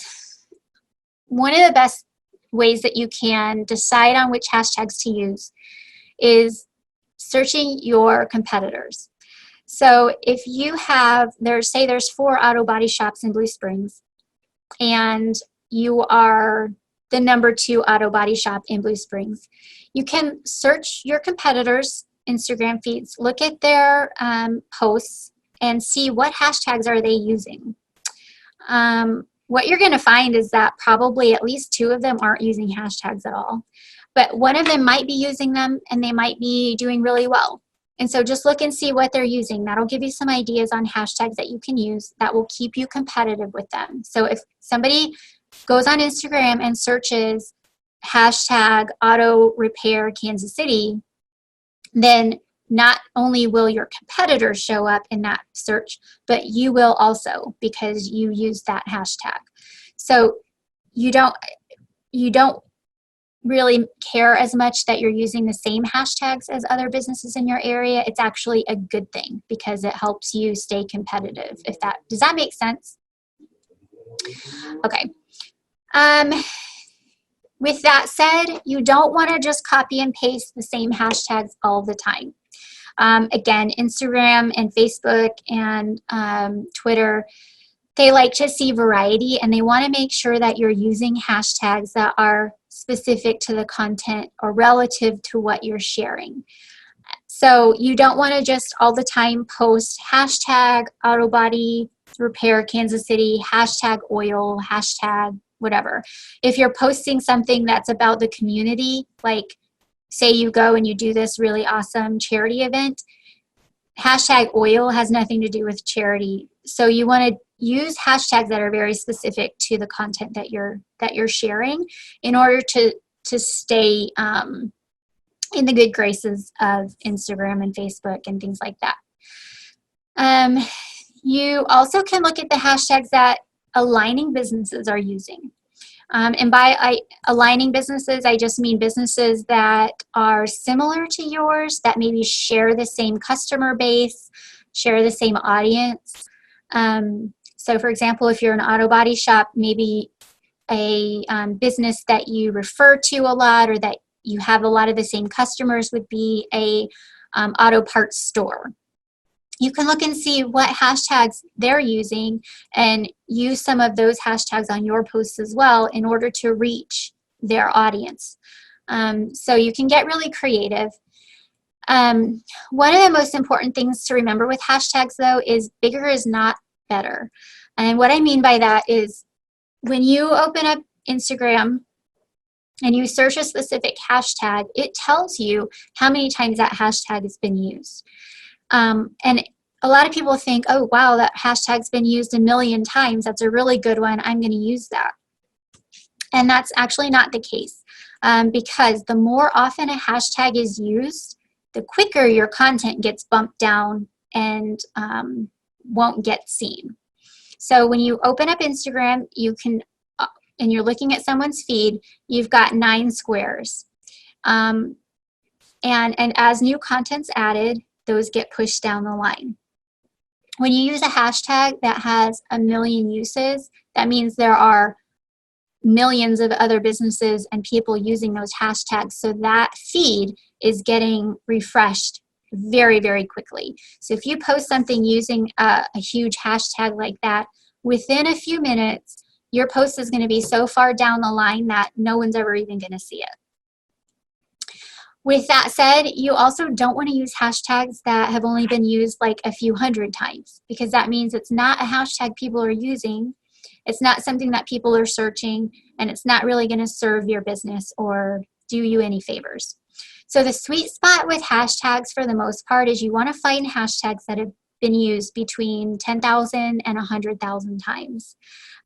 one of the best ways that you can decide on which hashtags to use is searching your competitors. So if you have, there's 4 auto body shops in Blue Springs, and you are the number 2 auto body shop in Blue Springs, you can search your competitors' Instagram feeds, look at their posts, and see what hashtags are they using. What you're going to find is that probably at least 2 of them aren't using hashtags at all, but one of them might be using them, and they might be doing really well. And so just look and see what they're using. That'll give you some ideas on hashtags that you can use that will keep you competitive with them. So if somebody goes on Instagram and searches hashtag auto repair Kansas City, then not only will your competitors show up in that search, but you will also, because you use that hashtag. So you don't really care as much that you're using the same hashtags as other businesses in your area. It's actually a good thing because it helps you stay competitive. Does that make sense? Okay. With that said, you don't want to just copy and paste the same hashtags all the time. Again, Instagram and Facebook and Twitter, they like to see variety, and they want to make sure that you're using hashtags that are specific to the content or relative to what you're sharing. So you don't want to just all the time post hashtag auto body repair Kansas City, hashtag oil, hashtag whatever. If you're posting something that's about the community, like say you go and you do this really awesome charity event, hashtag oil has nothing to do with charity. So you want to use hashtags that are very specific to the content that you're sharing in order to stay in the good graces of Instagram and Facebook and things like that. You also can look at the hashtags that aligning businesses are using. And by aligning businesses, I just mean businesses that are similar to yours, that maybe share the same customer base, share the same audience. So for example, if you're an auto body shop, maybe a business that you refer to a lot or that you have a lot of the same customers would be a auto parts store. You can look and see what hashtags they're using and use some of those hashtags on your posts as well in order to reach their audience. So you can get really creative. One of the most important things to remember with hashtags, though, is bigger is not better. And what I mean by that is when you open up Instagram and you search a specific hashtag, it tells you how many times that hashtag has been used. And a lot of people think, oh, wow, that hashtag's been used 1 million times. That's a really good one. I'm going to use that. And that's actually not the case, because the more often a hashtag is used, the quicker your content gets bumped down and won't get seen. So when you open up Instagram, you can, and you're looking at someone's feed, you've got 9 squares. And as new content's added, those get pushed down the line. When you use a hashtag that has 1 million uses, that means there are millions of other businesses and people using those hashtags. So that feed is getting refreshed very, very quickly. So if you post something using a huge hashtag like that, within a few minutes, your post is going to be so far down the line that no one's ever even going to see it. With that said, you also don't want to use hashtags that have only been used like a few hundred times, because that means it's not a hashtag people are using, it's not something that people are searching, and it's not really going to serve your business or do you any favors. So the sweet spot with hashtags for the most part is you want to find hashtags that have been used between 10,000 and 100,000 times.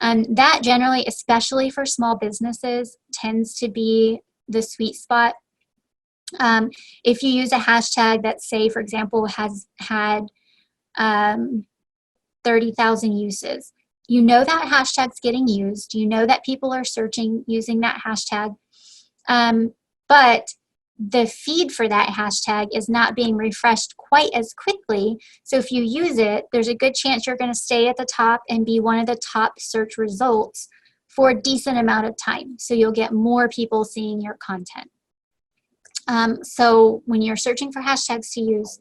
That generally, especially for small businesses, tends to be the sweet spot. If you use a hashtag that, say, for example, has had 30,000 uses, you know that hashtag's getting used. You know that people are searching using that hashtag. But the feed for that hashtag is not being refreshed quite as quickly. So if you use it, there's a good chance you're going to stay at the top and be one of the top search results for a decent amount of time. So you'll get more people seeing your content. So when you're searching for hashtags to use,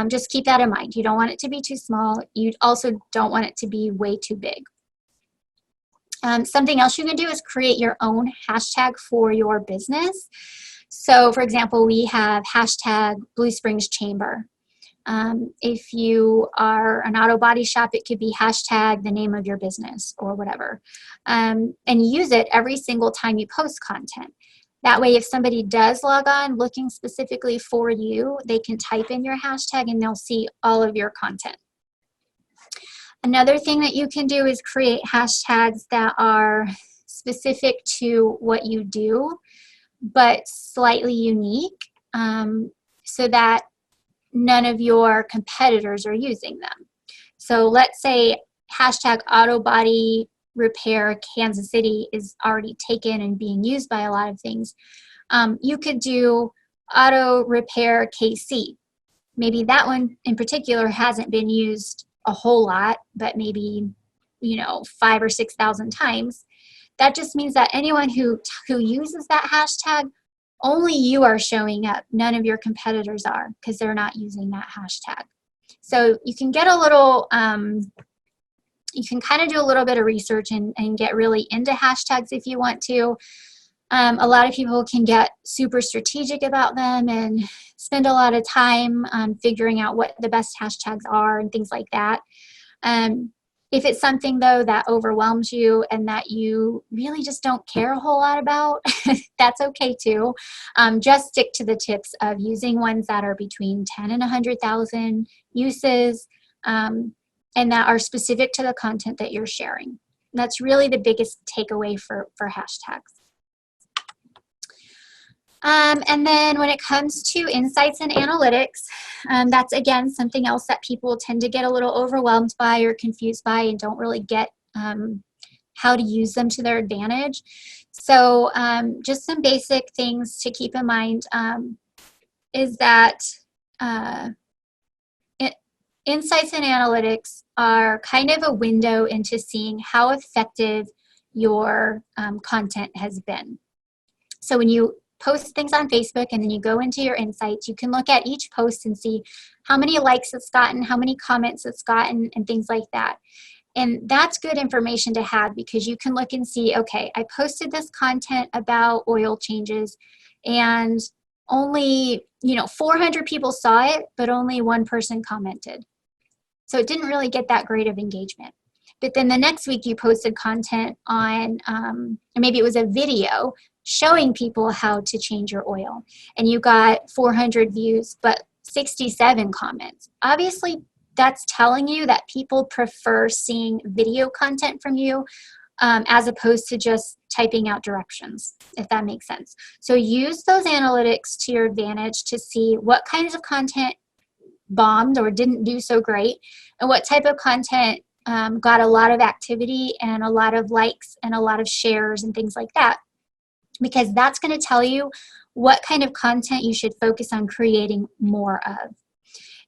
just keep that in mind. You don't want it to be too small. You also don't want it to be way too big. Something else you can do is create your own hashtag for your business. So for example, we have hashtag Blue Springs Chamber. If you are an auto body shop, it could be hashtag the name of your business or whatever. And use it every single time you post content. That way, if somebody does log on looking specifically for you, they can type in your hashtag and they'll see all of your content. Another thing that you can do is create hashtags that are specific to what you do, but slightly unique, so that none of your competitors are using them. So let's say hashtag auto body repair Kansas City is already taken and being used by a lot of things. You could do auto repair KC. Maybe that one in particular hasn't been used a whole lot, but maybe 5,000 or 6,000 times. That just means that anyone who uses that hashtag, only you are showing up. None of your competitors are, because they're not using that hashtag. So you can get a little, you can kind of do a little bit of research and get really into hashtags if you want to. A lot of people can get super strategic about them and spend a lot of time figuring out what the best hashtags are and things like that. If it's something, though, that overwhelms you and that you really just don't care a whole lot about, that's okay, too. Just stick to the tips of using ones that are between 10 and 100,000 uses, and that are specific to the content that you're sharing. That's really the biggest takeaway for hashtags. And then when it comes to insights and analytics, that's, again, something else that people tend to get a little overwhelmed by or confused by and don't really get how to use them to their advantage. So just some basic things to keep in mind is that insights and analytics are kind of a window into seeing how effective your content has been. So when you post things on Facebook and then you go into your insights, you can look at each post and see how many likes it's gotten, how many comments it's gotten, and things like that. And that's good information to have, because you can look and see, okay, I posted this content about oil changes and only, 400 people saw it, but only one person commented. So it didn't really get that great of engagement. But then the next week you posted content on, or maybe it was a video showing people how to change your oil, and you got 400 views, but 67 comments. Obviously, that's telling you that people prefer seeing video content from you as opposed to just typing out directions, if that makes sense. So use those analytics to your advantage to see what kinds of content bombed or didn't do so great, and what type of content got a lot of activity and a lot of likes and a lot of shares and things like that, because that's going to tell you what kind of content you should focus on creating more of.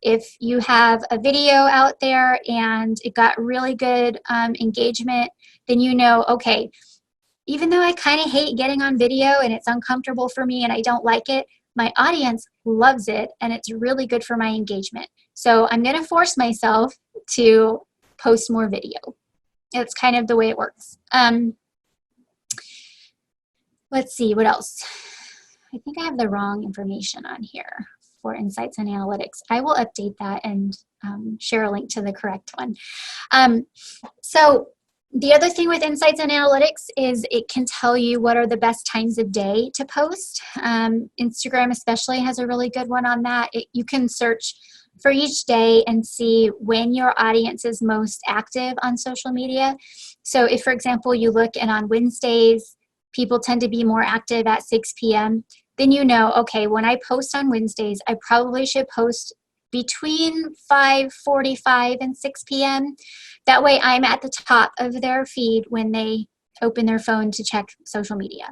If you have a video out there and it got really good engagement, then okay, even though I kind of hate getting on video and it's uncomfortable for me and I don't like it, my audience loves it and it's really good for my engagement. So I'm going to force myself to post more video. It's kind of the way it works. Let's see, what else? I think I have the wrong information on here for insights and analytics. I will update that and share a link to the correct one. So the other thing with insights and analytics is it can tell you what are the best times of day to post. Instagram especially has a really good one on that. You can search for each day and see when your audience is most active on social media. So if, for example, you look and on Wednesdays, people tend to be more active at 6 p.m., then okay, when I post on Wednesdays, I probably should post between 5:45 and 6 p.m. That way I'm at the top of their feed when they open their phone to check social media.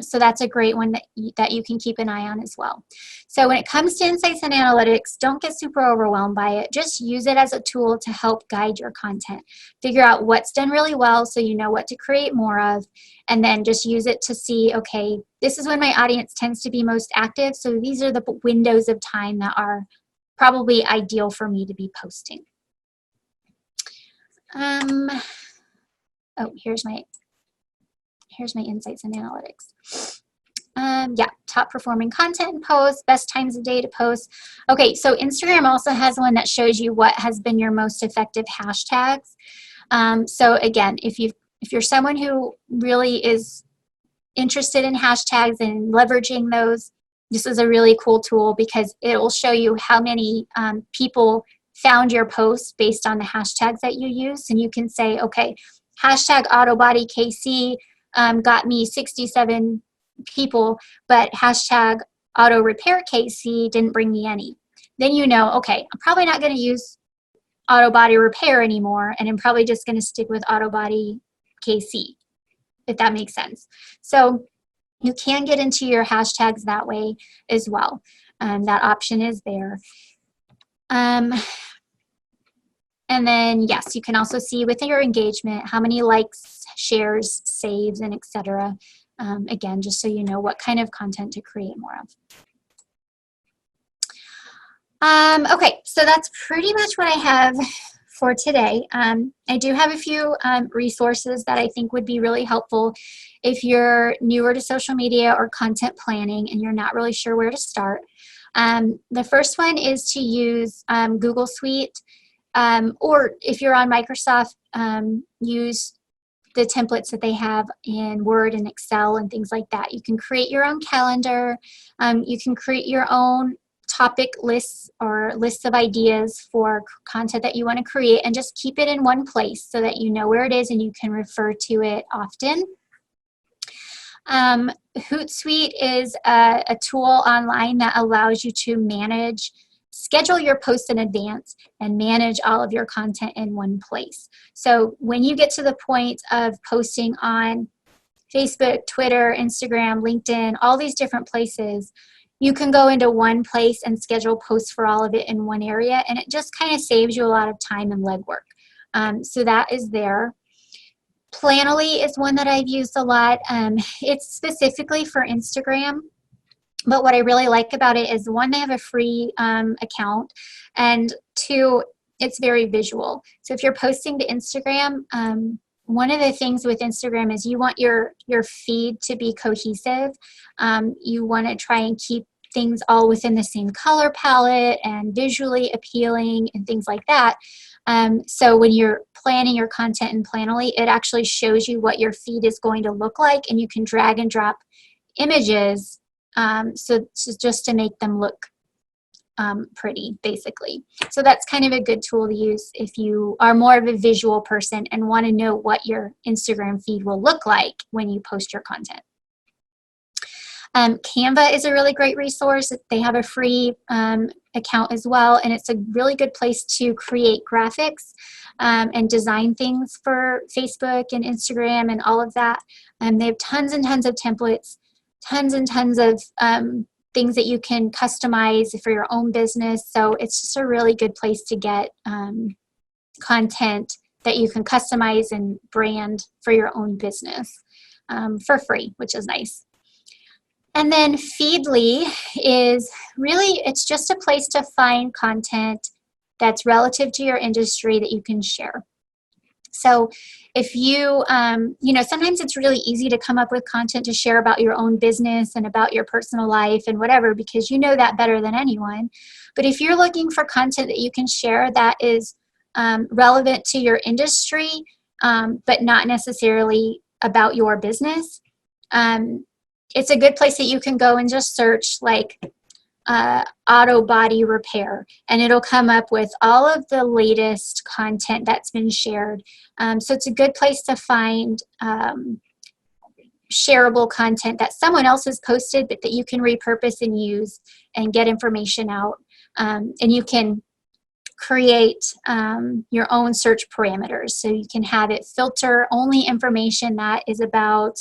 So that's a great one that you can keep an eye on as well. So when it comes to insights and analytics, don't get super overwhelmed by it. Just use it as a tool to help guide your content. Figure out what's done really well so you know what to create more of, and then just use it to see, okay, this is when my audience tends to be most active, so these are the windows of time that are probably ideal for me to be posting. Here's my insights and analytics. Top performing content and posts, best times of day to post. Okay, so Instagram also has one that shows you what has been your most effective hashtags. So again, if you're someone who really is interested in hashtags and leveraging those, this is a really cool tool because it will show you how many people found your post based on the hashtags that you use. And you can say, okay, hashtag AutoBodyKC got me 67 people, but hashtag AutoRepairKC didn't bring me any. Then okay, I'm probably not going to use auto body repair anymore, and I'm probably just going to stick with AutoBodyKC, if that makes sense. So you can get into your hashtags that way as well. That option is there. And then, yes, you can also see with your engagement how many likes, shares, saves, and etc. Again, just so you know what kind of content to create more of. Okay, so that's pretty much what I have for today. I do have a few resources that I think would be really helpful if you're newer to social media or content planning and you're not really sure where to start. The first one is to use Google Suite. Or if you're on Microsoft, use the templates that they have in Word and Excel and things like that. You can create your own calendar. You can create your own topic lists or lists of ideas for content that you want to create, and just keep it in one place so that you know where it is and you can refer to it often. Hootsuite is a tool online that allows you to schedule your posts in advance and manage all of your content in one place. So when you get to the point of posting on Facebook, Twitter, Instagram, LinkedIn, all these different places, you can go into one place and schedule posts for all of it in one area, and it just kind of saves you a lot of time and legwork. So that is there. Planoly is one that I've used a lot. It's specifically for Instagram. But what I really like about it is, one, they have a free account, and two, it's very visual. So if you're posting to Instagram, one of the things with Instagram is you want your feed to be cohesive. You want to try and keep things all within the same color palette and visually appealing and things like that. So when you're planning your content in Planoly, it actually shows you what your feed is going to look like, and you can drag and drop images so just to make them look pretty, basically. So that's kind of a good tool to use if you are more of a visual person and want to know what your Instagram feed will look like when you post your content. Canva is a really great resource. They have a free account as well, and it's a really good place to create graphics and design things for Facebook and Instagram and all of that. They have tons and tons of templates, tons and tons of things that you can customize for your own business. So it's just a really good place to get content that you can customize and brand for your own business for free, which is nice. And then Feedly is really, it's just a place to find content that's relative to your industry that you can share. So if you, sometimes it's really easy to come up with content to share about your own business and about your personal life and whatever, because you know that better than anyone. But if you're looking for content that you can share that is relevant to your industry, but not necessarily about your business, it's a good place that you can go and just search like auto body repair, and it'll come up with all of the latest content that's been shared. So it's a good place to find shareable content that someone else has posted, but that you can repurpose and use and get information out. And you can create your own search parameters. So you can have it filter only information that is about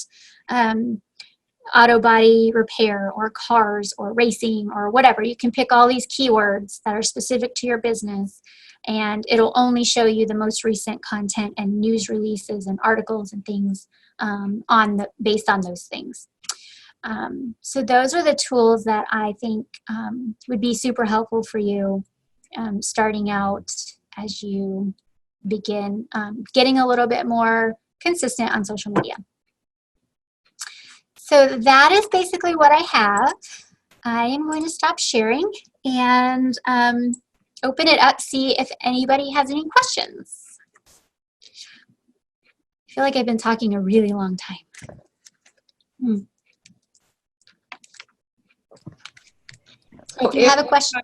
auto body repair or cars or racing or whatever. You can pick all these keywords that are specific to your business, and it'll only show you the most recent content and news releases and articles and things based on those things. So those are the tools that I think would be super helpful for you starting out as you begin getting a little bit more consistent on social media. So that is basically what I have. I am going to stop sharing and open it up, see if anybody has any questions. I feel like I've been talking a really long time. So if you have a question.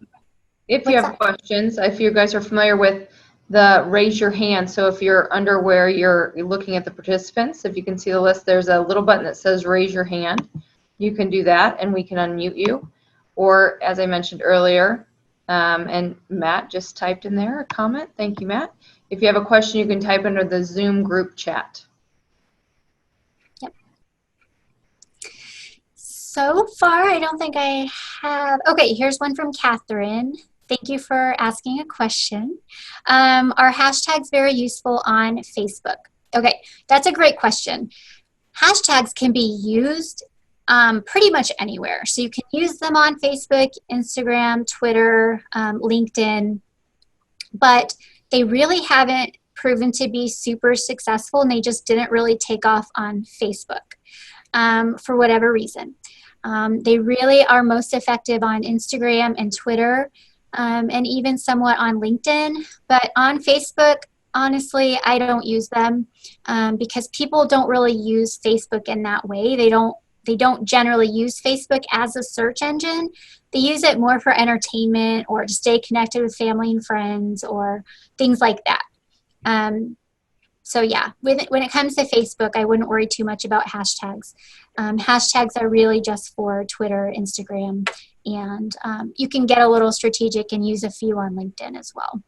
If you have questions, if you guys are familiar with the raise your hand, so if you're under where you're looking at the participants, if you can see the list, there's a little button that says raise your hand. You can do that and we can unmute you. Or as I mentioned earlier, and Matt just typed in there a comment. Thank you, Matt. If you have a question, you can type under the Zoom group chat. Yep. So far, I don't think I have. Okay, here's one from Catherine. Thank you for asking a question. Are hashtags very useful on Facebook? Okay, that's a great question. Hashtags can be used pretty much anywhere. So you can use them on Facebook, Instagram, Twitter, LinkedIn, but they really haven't proven to be super successful, and they just didn't really take off on Facebook for whatever reason. They really are most effective on Instagram and Twitter, and even somewhat on LinkedIn. But on Facebook, honestly, I don't use them because people don't really use Facebook in that way. They don't generally use Facebook as a search engine. They use it more for entertainment or to stay connected with family and friends or things like that. So yeah, when it comes to Facebook, I wouldn't worry too much about hashtags. Hashtags are really just for Twitter, Instagram, and you can get a little strategic and use a few on LinkedIn as well.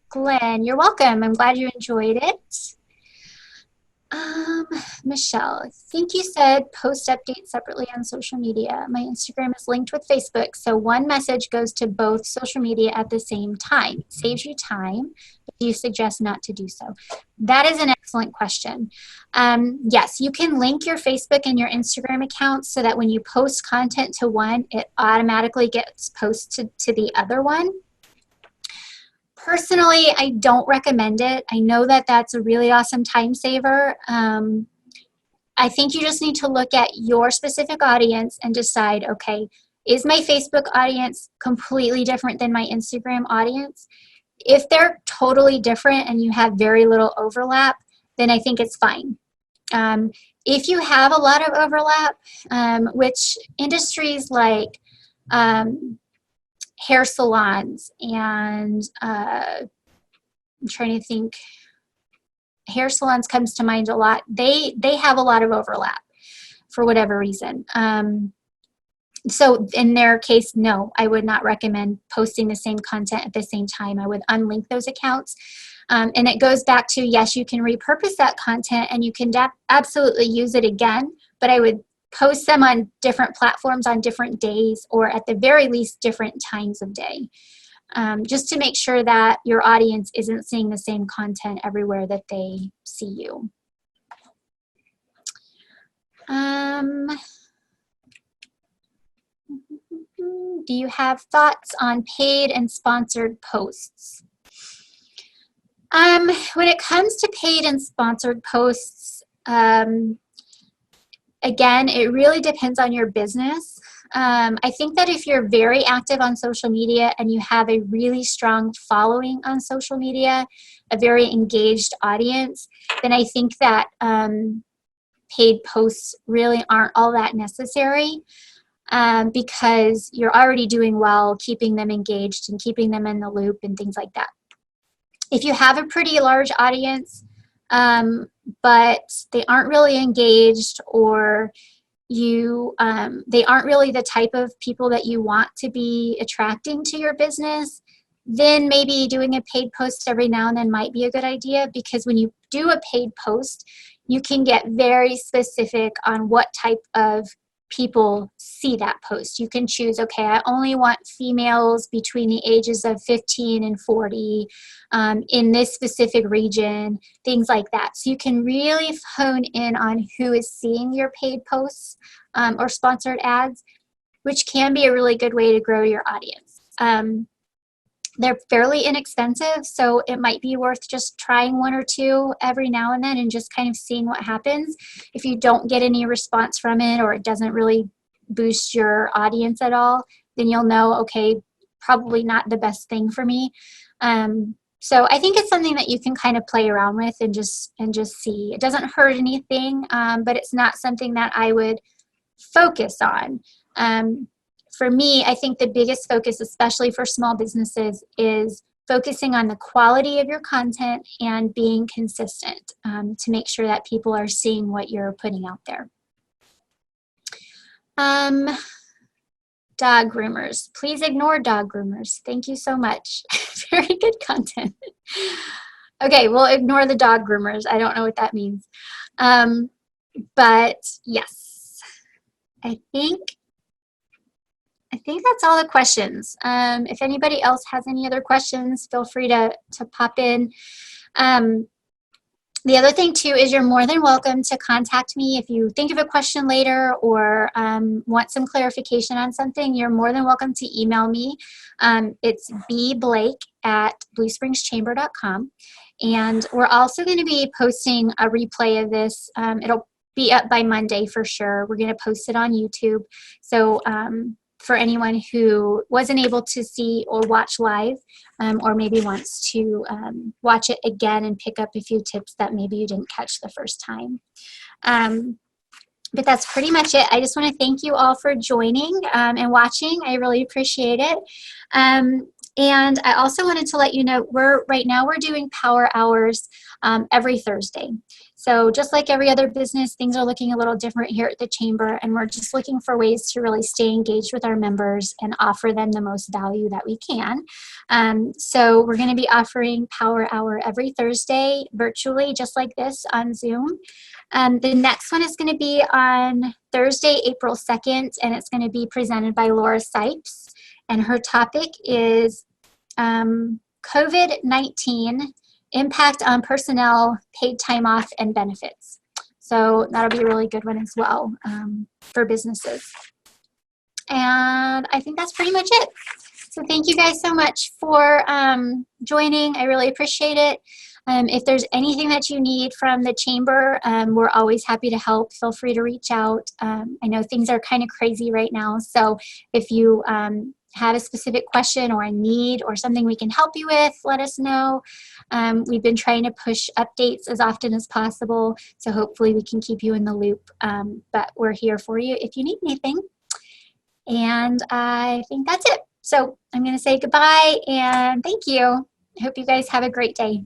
Glenn, you're welcome. I'm glad you enjoyed it. Michelle, I think you said post updates separately on social media. My Instagram is linked with Facebook, so one message goes to both social media at the same time. It saves you time, but do you suggest not to do so? That is an excellent question. Yes, you can link your Facebook and your Instagram accounts so that when you post content to one, it automatically gets posted to the other one. Personally, I don't recommend it. I know that that's a really awesome time saver. I think you just need to look at your specific audience and decide, okay, is my Facebook audience completely different than my Instagram audience? If they're totally different and you have very little overlap, then I think it's fine. If you have a lot of overlap, which industries like hair salons and I'm trying to think, hair salons comes to mind a lot. They have a lot of overlap for whatever reason. So in their case, no, I would not recommend posting the same content at the same time. I would unlink those accounts. And it goes back to, yes, you can repurpose that content and you can absolutely use it again, but I would post them on different platforms on different days, or at the very least different times of day, just to make sure that your audience isn't seeing the same content everywhere that they see you. Do you have thoughts on paid and sponsored posts? When it comes to paid and sponsored posts, again, it really depends on your business. I think that if you're very active on social media and you have a really strong following on social media, a very engaged audience, then I think that paid posts really aren't all that necessary. Because you're already doing well, keeping them engaged and keeping them in the loop and things like that. If you have a pretty large audience, but they aren't really engaged, or they aren't really the type of people that you want to be attracting to your business, then maybe doing a paid post every now and then might be a good idea, because when you do a paid post, you can get very specific on what type of people see that post. You can choose, okay, I only want females between the ages of 15 and 40 in this specific region, things like that. So you can really hone in on who is seeing your paid posts or sponsored ads, which can be a really good way to grow your audience. They're fairly inexpensive, so it might be worth just trying one or two every now and then and just kind of seeing what happens. If you don't get any response from it, or it doesn't really boost your audience at all, then you'll know, okay, probably not the best thing for me. So I think it's something that you can kind of play around with and just see. It doesn't hurt anything, but it's not something that I would focus on. For me, I think the biggest focus, especially for small businesses, is focusing on the quality of your content and being consistent to make sure that people are seeing what you're putting out there. Dog groomers. Please ignore dog groomers. Thank you so much. Very good content. Okay, we'll ignore the dog groomers. I don't know what that means. But yes, I think that's all the questions. If anybody else has any other questions, feel free to pop in. The other thing too is you're more than welcome to contact me if you think of a question later, or want some clarification on something. You're more than welcome to email me. It's bblake@bluespringschamber.com. And we're also going to be posting a replay of this. It'll be up by Monday for sure. We're going to post it on YouTube. So for anyone who wasn't able to see or watch live, or maybe wants to watch it again and pick up a few tips that maybe you didn't catch the first time. But that's pretty much it. I just want to thank you all for joining and watching. I really appreciate it. And I also wanted to let you know, right now we're doing power hours every Thursday. So just like every other business, things are looking a little different here at the Chamber, and we're just looking for ways to really stay engaged with our members and offer them the most value that we can. So we're going to be offering Power Hour every Thursday virtually, just like this on Zoom. The next one is going to be on Thursday, April 2nd, and it's going to be presented by Laura Sipes. And her topic is COVID-19 impact on personnel, paid time off, and benefits. So that'll be a really good one as well for businesses. And I think that's pretty much it. So thank you guys so much for joining. I really appreciate it. If there's anything that you need from the chamber, we're always happy to help. Feel free to reach out. I know things are kind of crazy right now. So if you have a specific question or a need or something we can help you with, let us know. We've been trying to push updates as often as possible. So hopefully we can keep you in the loop. But we're here for you if you need anything. And I think that's it. So I'm going to say goodbye and thank you. I hope you guys have a great day.